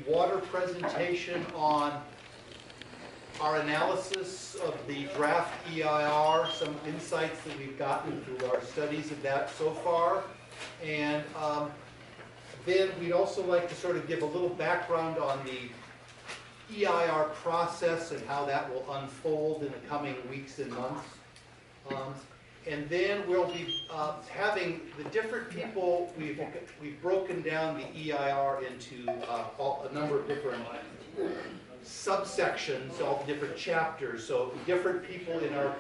water presentation on our analysis of the draft EIR, some insights that we've gotten through our studies of that so far. And then we'd also like to sort of give a little background on the EIR process and how that will unfold in the coming weeks and months. And then we'll be having the different people, we've broken down the EIR into a number of different subsections, all the different chapters. So different people in our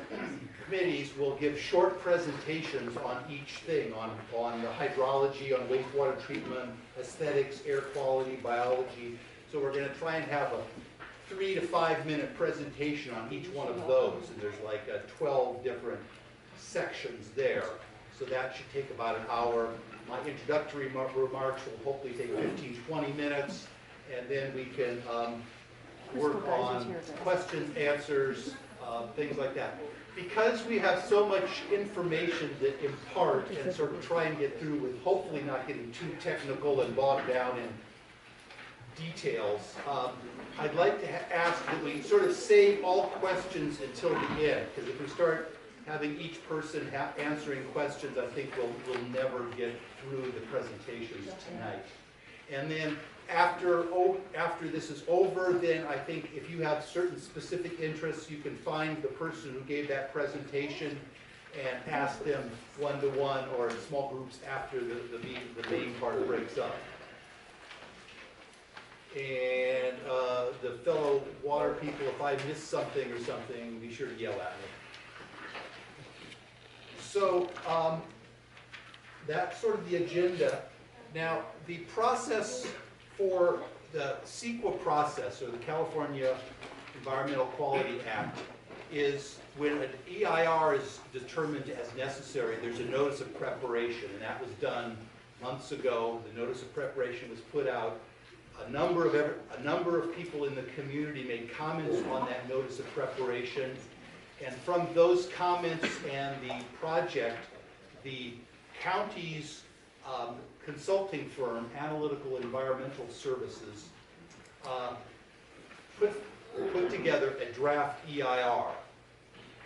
committees will give short presentations on each thing, on the hydrology, on wastewater treatment, aesthetics, air quality, biology. So we're going to try and have a 3 to 5 minute presentation on each one of those. And there's like 12 different sections there. So that should take about an hour. My introductory remarks will hopefully take 15-20 minutes. And then we can work on questions, answers, things like that. Because we have so much information that impart and sort of try and get through with hopefully not getting too technical and bogged down in details, I'd like to ask that we sort of save all questions until the end, because if we start having each person answering questions, I think we'll never get through the presentations tonight. And then after this is over, then I think if you have certain specific interests, you can find the person who gave that presentation and ask them one-to-one or in small groups after the main part breaks up. And the fellow water people, if I miss something or something, be sure to yell at me. So that's sort of the agenda. Now, the process for the CEQA process, or the California Environmental Quality Act, is when an EIR is determined as necessary, there's a notice of preparation, and that was done months ago. The notice of preparation was put out. A number of people in the community made comments on that notice of preparation, and from those comments and the project, the county's consulting firm, Analytical Environmental Services, put together a draft EIR,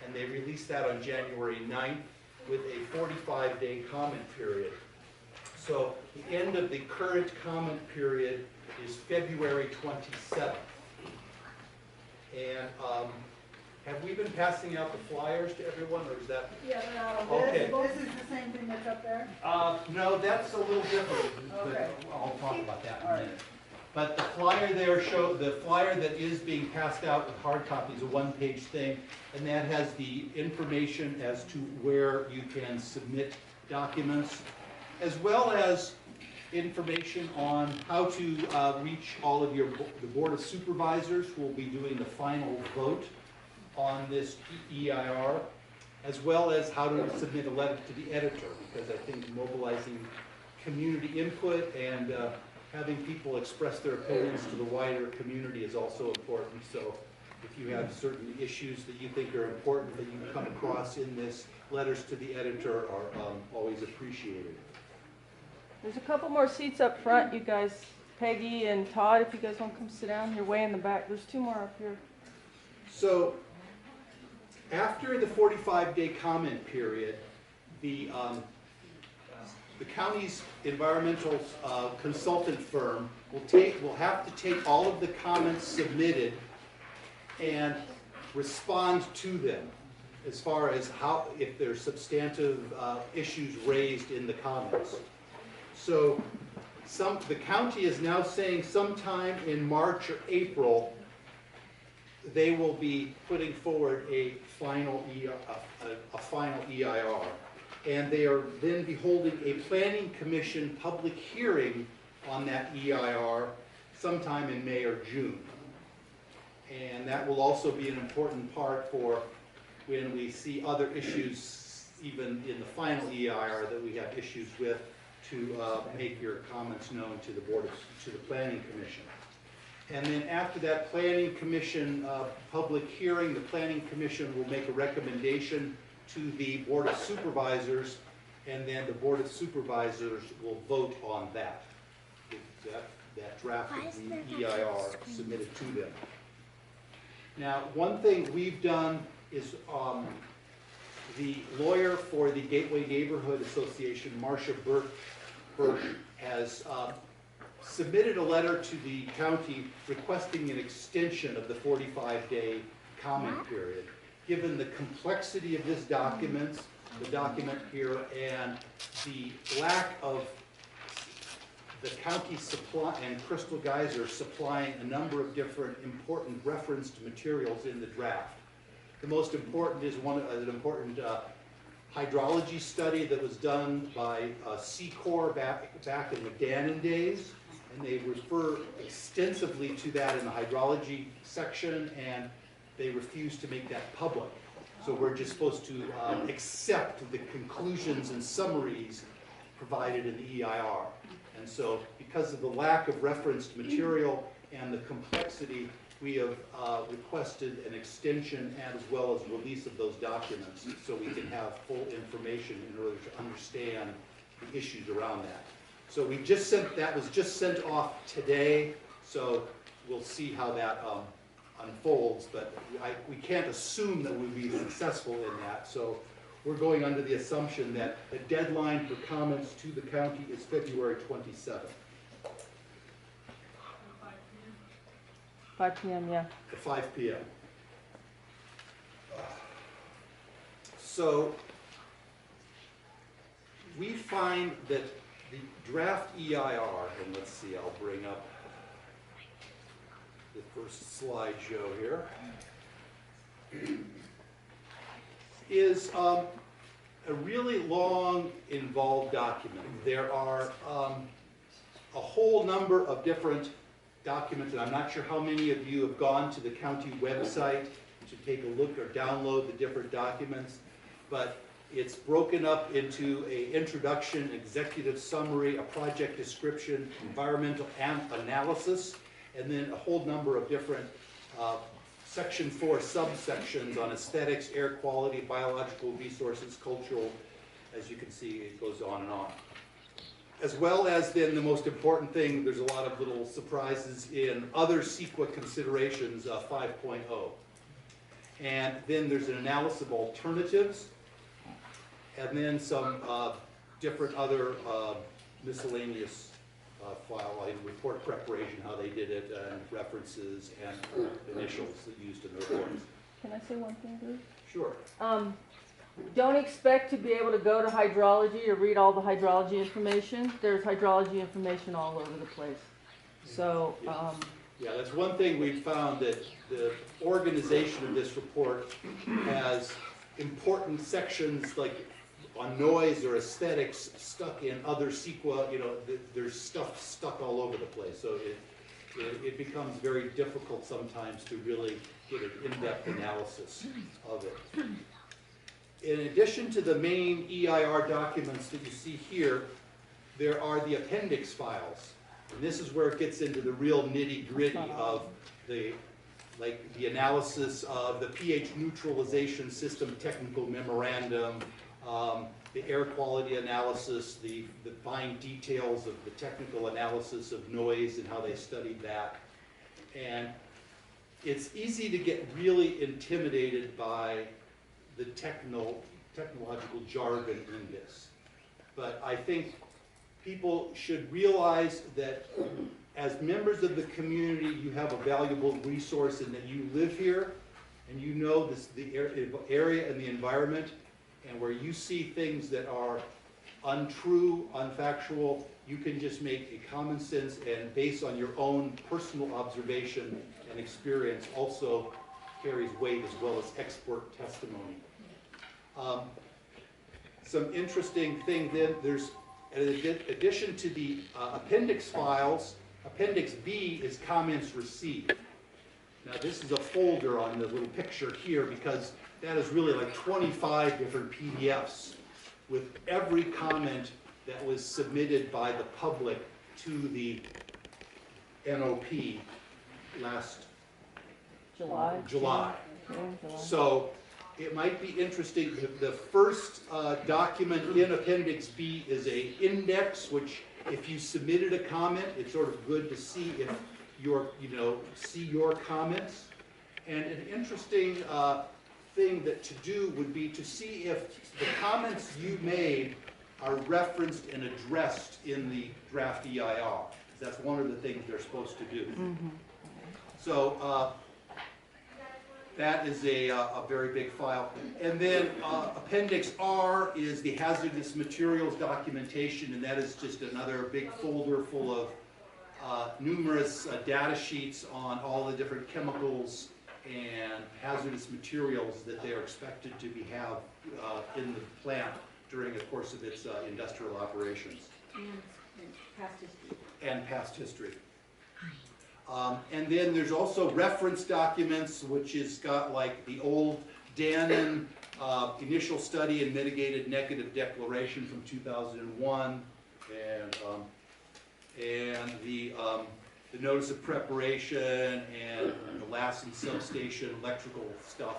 and they released that on January 9th with a 45-day comment period. So the end of the current comment period is February 27th. And have we been passing out the flyers to everyone, or is that? Yeah, no, okay. This is the same thing that's up there? No, that's a little different, Okay. but I'll talk about that in a minute. But the flyer there the flyer that is being passed out with hard copy is a one-page thing, and that has the information as to where you can submit documents, as well as information on how to reach all of the Board of Supervisors who will be doing the final vote on this EIR, as well as how to submit a letter to the editor, because I think mobilizing community input and having people express their opinions to the wider community is also important. So if you have certain issues that you think are important that you come across in this, letters to the editor are always appreciated. There's a couple more seats up front, you guys. Peggy and Todd, if you guys want to come sit down, you're way in the back. There's 2 more up here. So after the 45-day comment period, the county's environmental consultant firm will have to take all of the comments submitted and respond to them as far as if there's substantive issues raised in the comments. So the county is now saying sometime in March or April they will be putting forward a final EIR, and they are then be holding a planning commission public hearing on that EIR sometime in May or June. And that will also be an important part for when we see other issues, even in the final EIR that we have issues with, to make your comments known to the Planning Commission. And then after that Planning Commission public hearing, the Planning Commission will make a recommendation to the Board of Supervisors, and then the Board of Supervisors will vote on that. that draft of the EIR submitted to them. Now, one thing we've done is the lawyer for the Gateway Neighborhood Association, Marcia Burke, has submitted a letter to the county requesting an extension of the 45-day comment period. Given the complexity of this document here, and the lack of the county supply and Crystal Geyser supplying a number of different important referenced materials in the draft. The most important is an important hydrology study that was done by C-Corps back in the Gannon days, and they refer extensively to that in the hydrology section, and they refused to make that public. So we're just supposed to accept the conclusions and summaries provided in the EIR. And so because of the lack of referenced material and the complexity, we have requested an extension as well as release of those documents so we can have full information in order to understand the issues around that. So we just sent, that was just sent off today, so we'll see how that unfolds, but we can't assume that we'll be successful in that. So we're going under the assumption that the deadline for comments to the county is February 27th. 5 p.m., yeah. At 5 p.m. So we find that the draft EIR, and let's see, I'll bring up the first slideshow here, is a really long, involved document. There are a whole number of different documents, and I'm not sure how many of you have gone to the county website to take a look or download the different documents, but it's broken up into an introduction, executive summary, a project description, environmental analysis, and then a whole number of different Section 4 subsections on aesthetics, air quality, biological resources, cultural. As you can see, it goes on and on. As well as then the most important thing, there's a lot of little surprises in other CEQA considerations 5.0. And then there's an analysis of alternatives, and then some different other miscellaneous file item, report preparation, how they did it, and references and initials used in the reports. Can I say one thing, Bruce? Sure. Don't expect to be able to go to hydrology or read all the hydrology information. There's hydrology information all over the place. So, yeah, that's one thing we've found, that the organization of this report has important sections like on noise or aesthetics stuck in other CEQA, you know, there's stuff stuck all over the place. So it becomes very difficult sometimes to really get an in-depth analysis of it. In addition to the main EIR documents that you see here, there are the Appendix Files. And this is where it gets into the real nitty-gritty of the analysis of the pH neutralization system technical memorandum, the air quality analysis, the fine details of the technical analysis of noise and how they studied that. And it's easy to get really intimidated by the technological jargon in this. But I think people should realize that as members of the community, you have a valuable resource in that you live here and you know the area and the environment, and where you see things that are untrue, unfactual, you can just make a common sense and based on your own personal observation and experience also carries weight as well as expert testimony. Some interesting thing then, there's, in addition to the appendix files, Appendix B is comments received. Now this is a folder on the little picture here because that is really like 25 different PDFs with every comment that was submitted by the public to the NOP last July. So it might be interesting. The first document in Appendix B is an index which if you submitted a comment, it's sort of good to see if see your comments. And an interesting thing to do would be to see if the comments you made are referenced and addressed in the draft EIR. That's one of the things they're supposed to do. So that is a very big file. And then Appendix R is the hazardous materials documentation, and that is just another big folder full of numerous data sheets on all the different chemicals and hazardous materials that they are expected to have in the plant during the course of its industrial operations. And past history. And then there's also reference documents, which has got like the old Dannon initial study and mitigated negative declaration from 2001, and the notice of preparation and the Lassen substation electrical stuff.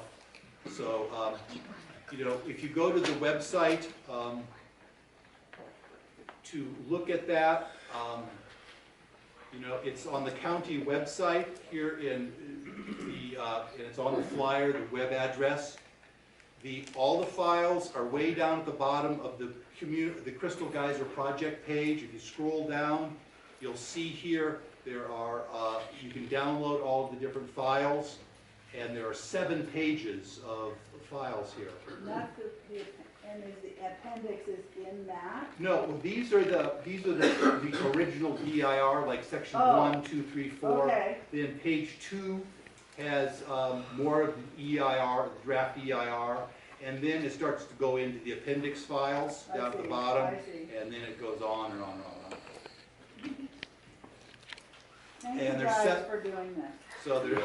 So, if you go to the website to look at that, it's on the county website here and it's on the flyer, the web address. All the files are way down at the bottom of the Crystal Geyser project page. If you scroll down, you'll see here there are, you can download all of the different files, and there are 7 pages of files here. Not and is the appendix is in that? No, well, these are the original DEIR, like section 1, 2, 3, 4. Okay. Then page 2 has more of the EIR, the draft EIR, and then it starts to go into the appendix files down at the bottom, and then it goes on and on and on and on. Thank you guys for doing this. So there's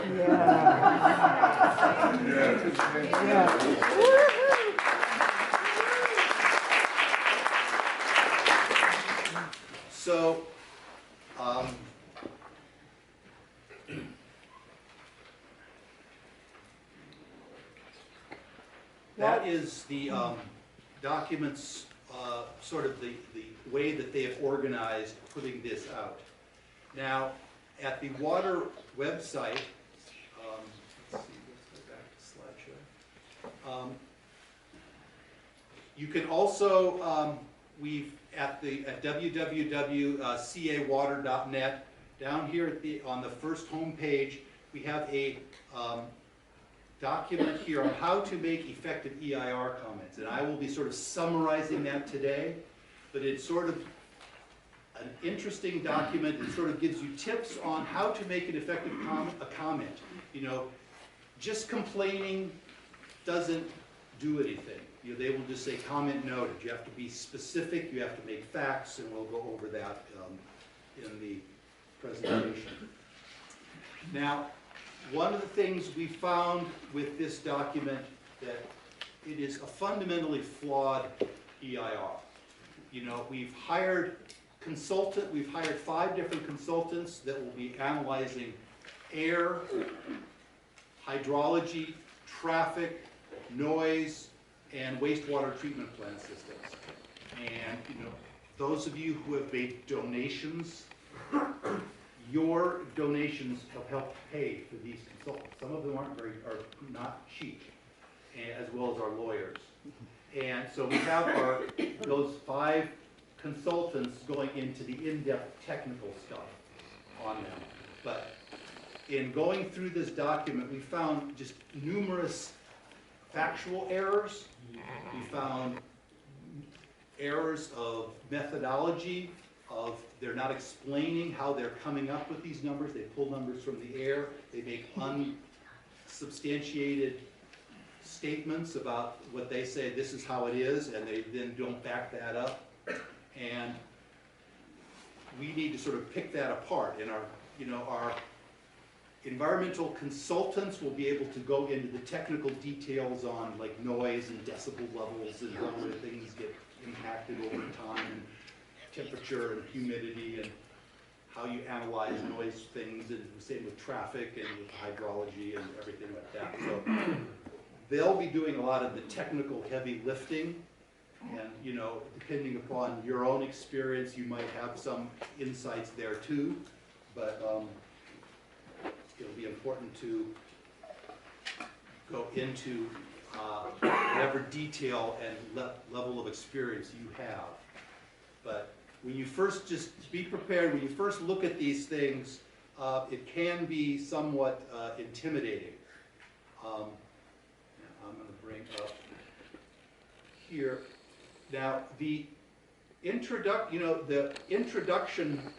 So, that is the documents, sort of the way that they have organized putting this out. Now, at the WA.T.E.R website, let's see, let's go back to slideshow. You can also, at www.cawater.net, down here on the first home page, we have a document here on how to make effective EIR comments. And I will be sort of summarizing that today, but it's sort of an interesting document. It sort of gives you tips on how to make an effective comment. Just complaining doesn't do anything. They will just say comment noted. You have to be specific, you have to make facts, and we'll go over that in the presentation. Now, one of the things we found with this document that it is a fundamentally flawed EIR. We've hired 5 different consultants that will be analyzing air, hydrology, traffic, noise, and wastewater treatment plant systems. And those of you who have made donations, your donations have helped pay for these consultants. Some of them are not cheap, as well as our lawyers. And so we have those 5 consultants going into the in-depth technical stuff on them. But in going through this document, we found just numerous factual errors. We found errors of methodology, they're not explaining how they're coming up with these numbers. They pull numbers from the air. They make unsubstantiated statements about what they say this is how it is, and they then don't back that up. And we need to sort of pick that apart. And our environmental consultants will be able to go into the technical details on like noise and decibel levels and how other things get impacted over time, and temperature and humidity, and how you analyze noise things, and the same with traffic and with hydrology and everything like that. So they'll be doing a lot of the technical heavy lifting, And, you know, depending upon your own experience, you might have some insights there too, but it'll be important to go into whatever detail and level of experience you have. But when you first, just be prepared, when you first look at these things, it can be somewhat intimidating. I'm going to bring up here. Now, the introduction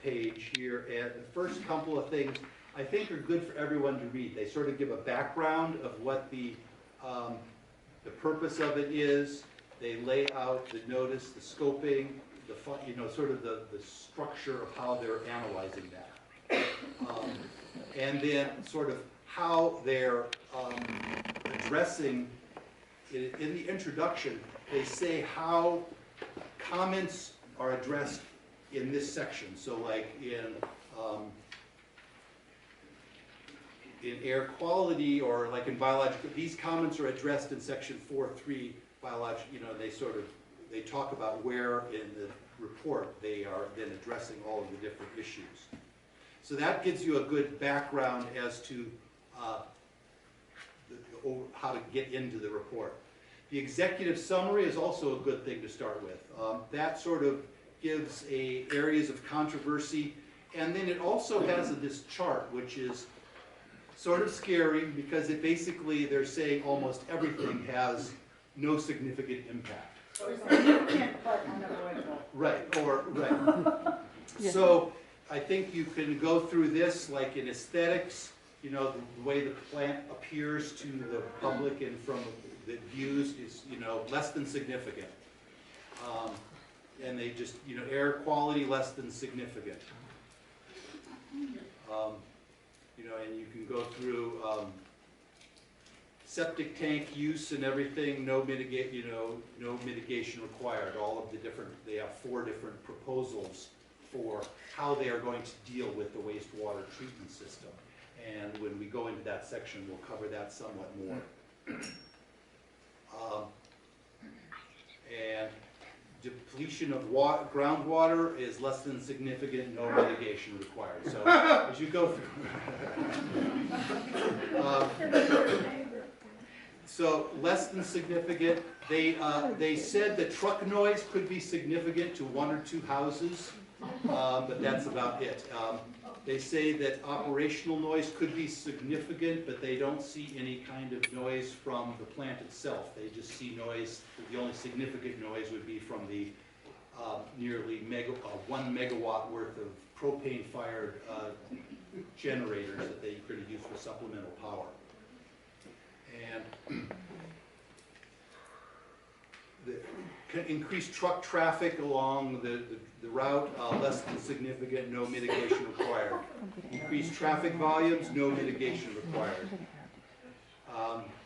page here and the first couple of things I think are good for everyone to read. They sort of give a background of what the purpose of it is. They lay out the notice, the scoping, sort of the structure of how they're analyzing that. And then sort of how they're addressing, in the introduction, they say how comments are addressed in this section. So like in air quality or like in biological, these comments are addressed in section 4.3 biological, they talk about where in the report they are then addressing all of the different issues. So that gives you a good background as to how to get into the report. The executive summary is also a good thing to start with. That sort of gives areas of controversy, and then it also has this chart, which is sort of scary because it basically, they're saying almost everything has no significant impact. Or significant but unavoidable. Right. Yeah. So I think you can go through this like in aesthetics, the way the plant appears to the public and from the views is, less than significant. And they just, air quality less than significant. And you can go through septic tank use and everything, no mitigation required. All of the different, they have 4 different proposals for how they are going to deal with the wastewater treatment system. And when we go into that section, we'll cover that somewhat more. And depletion of groundwater is less than significant, no mitigation required. So as you go through, so less than significant. They said that truck noise could be significant to 1 or 2 houses, but that's about it. They say that operational noise could be significant, but they don't see any kind of noise from the plant itself. They just see noise. The only significant noise would be from the nearly 1 megawatt worth of propane-fired generators that they could use for supplemental power. And the increased truck traffic along the route, less than significant, no mitigation required. Increased traffic volumes, no mitigation required.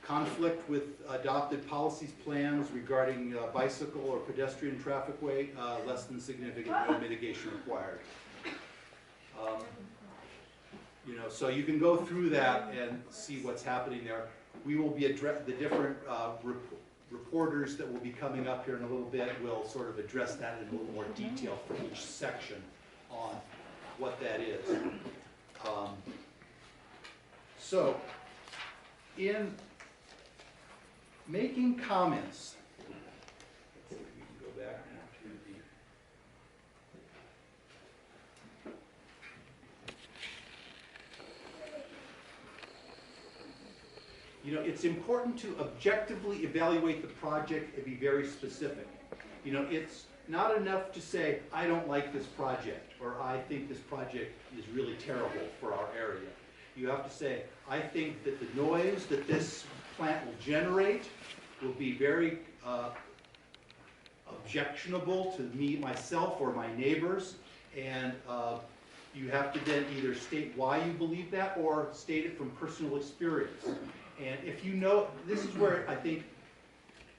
Conflict with adopted policies, plans regarding bicycle or pedestrian trafficway, less than significant, no mitigation required. So you can go through that and see what's happening there. We will be the different reporters that will be coming up here in a little bit will sort of address that in a little more detail for each section on what that is. So, in making comments, let's see if we can go back to the it's important to objectively evaluate the project and be very specific. It's not enough to say, I don't like this project, or I think this project is really terrible for our area. You have to say, I think that the noise that this plant will generate will be very objectionable to me, myself, or my neighbors, and you have to then either state why you believe that or state it from personal experience. And if this is where I think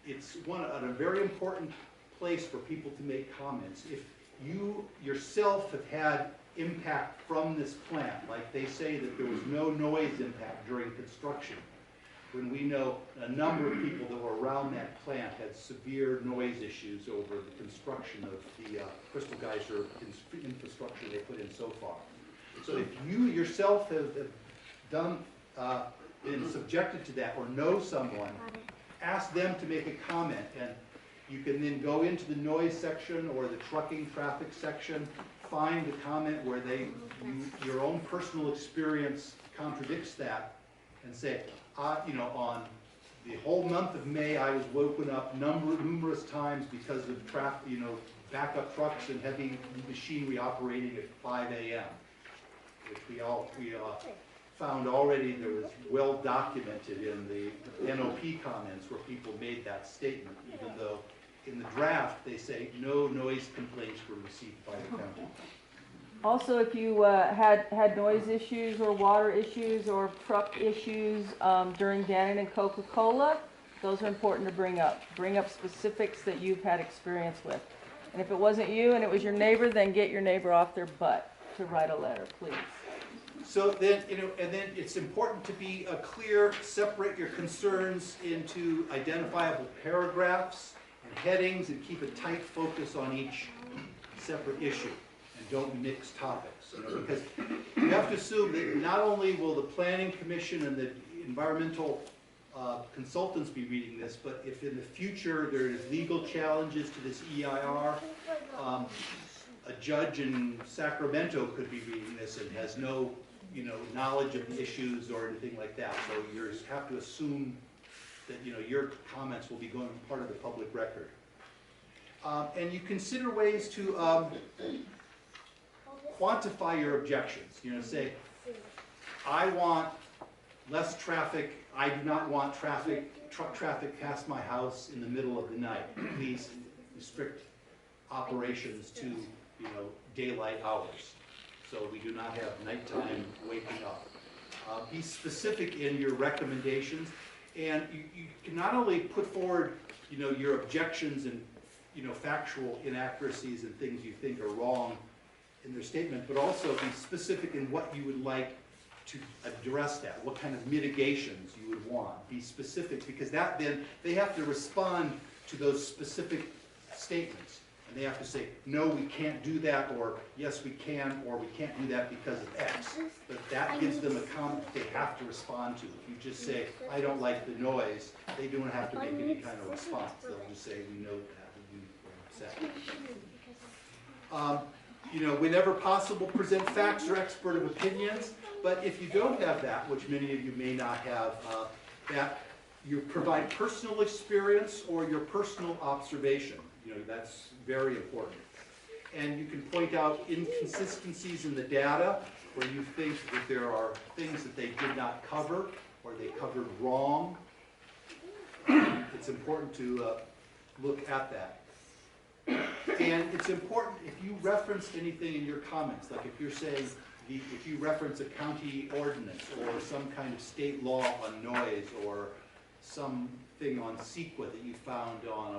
it's a very important place for people to make comments. If you yourself have had impact from this plant, like they say that there was no noise impact during construction, when we know a number of people that were around that plant had severe noise issues over the construction of the Crystal Geyser infrastructure they put in so far. So if you yourself have been subjected to that or know someone, ask them to make a comment, and you can then go into the noise section or the trucking traffic section, find the comment where your own personal experience contradicts that, and say, on the whole month of May, I was woken up numerous times because of traffic, backup trucks and heavy machinery operating at 5 a.m., which we found already there was well documented in the NOP comments where people made that statement, even though in the draft they say no noise complaints were received by the county. Also, if you had noise issues or water issues or truck issues during Dannon and Coca-Cola, those are important to bring up. Bring up specifics that you've had experience with. And if it wasn't you and it was your neighbor, then get your neighbor off their butt to write a letter, please. So then, and then it's important to be clear, separate your concerns into identifiable paragraphs and headings and keep a tight focus on each separate issue. Don't mix topics, because you have to assume that not only will the Planning Commission and the environmental consultants be reading this, but if in the future there is legal challenges to this EIR, a judge in Sacramento could be reading this and has no, knowledge of the issues or anything like that. So you have to assume that your comments will be going part of the public record, and you consider ways to quantify your objections. Say, I want less traffic. I do not want truck traffic past my house in the middle of the night. Please restrict operations to, daylight hours, so we do not have nighttime waking up. Be specific in your recommendations, and you can not only put forward, your objections and, factual inaccuracies and things you think are wrong in their statement, but also be specific in what you would like to address that, what kind of mitigations you would want. Be specific, because that then, they have to respond to those specific statements. And they have to say, no, we can't do that, or yes, we can, or we can't do that because of X. But that gives them a comment they have to respond to. If you just say, I don't like the noise, they don't have to make any kind of response. They'll just say, we know that, and we upset. Whenever possible, present facts or expert opinions. But if you don't have that, which many of you may not have, that you provide personal experience or your personal observation. That's very important. And you can point out inconsistencies in the data where you think that there are things that they did not cover or they covered wrong. It's important to look at that. And it's important if you reference anything in your comments, like if you're saying, if you reference a county ordinance or some kind of state law on noise or something on CEQA that you found on